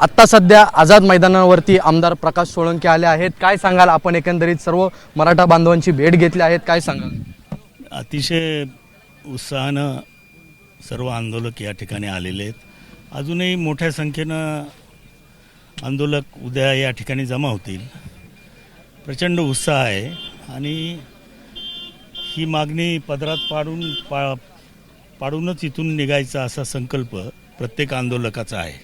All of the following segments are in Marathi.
आत्ता सध्या आझाद मैदानावरती आमदार प्रकाश सोळंके आले आहेत. काय सांगाल आपण, एकंदरीत सर्व मराठा बांधवांची भेट घेतली आहेत, काय सांगाल? अतिशय उत्साहानं सर्व आंदोलक या ठिकाणी आलेले आहेत. अजूनही मोठ्या संख्येनं आंदोलक उद्या या ठिकाणी जमा होतील. प्रचंड उत्साह आहे आणि ही मागणी पदरात पाडूनच इथून निघायचा असा संकल्प प्रत्येक आंदोलकाचा आहे.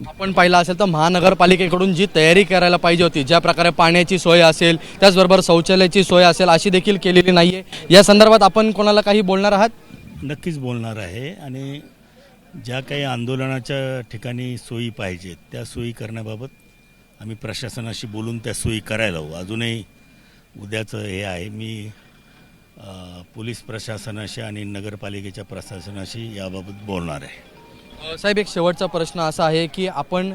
आपण पाहिलं असेल तर महानगरपालिकेकडून जी तयारी करायला पाहिजे होती, ज्या प्रकारे पाण्याची सोय असेल, त्याचबरोबर शौचालयाची सोय असेल, अशी देखील केलेली नाही आहे. या संदर्भात आपण कोणाला काही बोलणार आहात? नक्कीच बोलणार आहे आणि ज्या काही आंदोलनाच्या ठिकाणी सोयी पाहिजेत त्या सोयी करण्याबाबत आम्ही प्रशासनाशी बोलून त्या सोयी करायला हवं. अजूनही उद्याचं हे आहे, मी पोलीस प्रशासनाशी आणि नगरपालिकेच्या प्रशासनाशी याबाबत बोलणार आहे. साहेब, एक शेवटचा प्रश्न असा आहे की आपण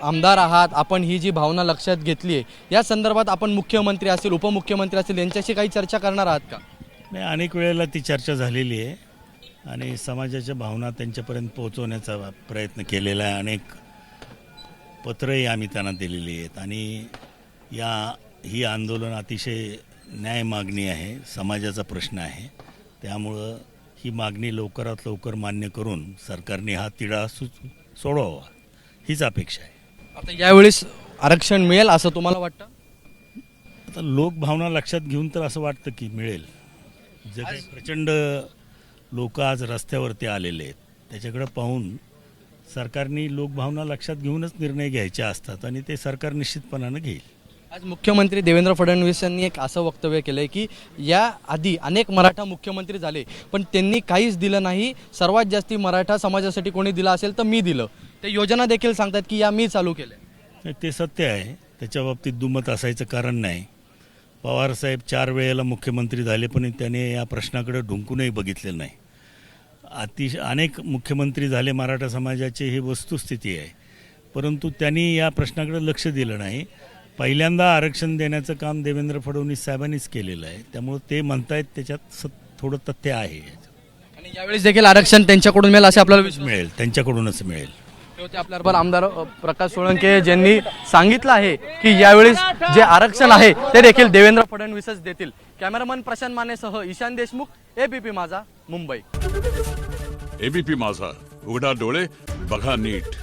आमदार आहात, आपण ही जी भावना लक्षात घेतली आहे, या संदर्भात आपण मुख्यमंत्री असतील, उपमुख्यमंत्री असतील, यांच्याशी काही चर्चा करणार आहात का? नाही, अनेक वेळेला ती चर्चा झालेली आहे आणि समाजाच्या भावना त्यांच्यापर्यंत पोहोचवण्याचा प्रयत्न केलेला आहे. अनेक पत्रही आम्ही त्यांना दिलेली आहेत आणि ही आंदोलन अतिशय न्याय मागणी आहे, समाजाचा प्रश्न आहे. त्यामुळं ही मागणी लवकरात लवकर मान्य करून सरकारने हा तिढा सोडवावा हीच अपेक्षा आहे. आता यावेळेस आरक्षण मिळेल असं तुम्हाला वाटतं? आता लोकभावना लक्षात घेऊन तर असं वाटतं की मिळेल. जे काही प्रचंड लोक आज रस्त्यावरती आलेले आहेत त्याच्याकडे पाहून सरकारने लोकभावना लक्षात घेऊनच निर्णय घ्यायचे असतात आणि ते सरकार निश्चितपणानं घेईल. आज मुख्यमंत्री देवेंद्र फडणवीस यांनी एक असं वक्तव्य केलं आहे की या आधी अनेक मराठा मुख्यमंत्री झाले पण त्यांनी काहीच दिलं नाही, सर्वात जास्ती मराठा समाजासाठी कोणी दिलं असेल तर मी दिलं. ते योजना देखील सांगतात की या मी चालू केल्या. ते सत्य आहे, त्याच्या बाबतीत दुमत असायचं कारण नाही. पवारसाहेब 4 वेळेला मुख्यमंत्री झाले पण त्याने या प्रश्नाकडे ढुंकूनही बघितलेलं नाही. अनेक मुख्यमंत्री झाले मराठा समाजाचे, ही वस्तुस्थिती आहे, परंतु त्यांनी या प्रश्नाकडे लक्ष दिलं नाही. पहिल्यांदा आरक्षण देण्याचं काम देवेंद्र फडणवीस साहेबांनीच केलेलं आहे, त्यामुळे ते म्हणतायत त्याच्यात थोडं तथ्य आहे. आणि यावेळेस देखील आरक्षण त्यांच्याकडून मिळेल असे आपल्याला विश्वास मिळेल, त्यांच्याकडूनच मिळेल. होते आपल्याबरोबर आमदार प्रकाश सोळंके, ज्यांनी सांगितलं आहे की यावेळेस जे आरक्षण आहे ते देखील देवेंद्र फडणवीसच देतील. कॅमेरामन प्रशांत मानेसह ईशान देशमुख, एबीपी माझा, मुंबई. एबीपी माझा, उघडा डोळे बघा नीट.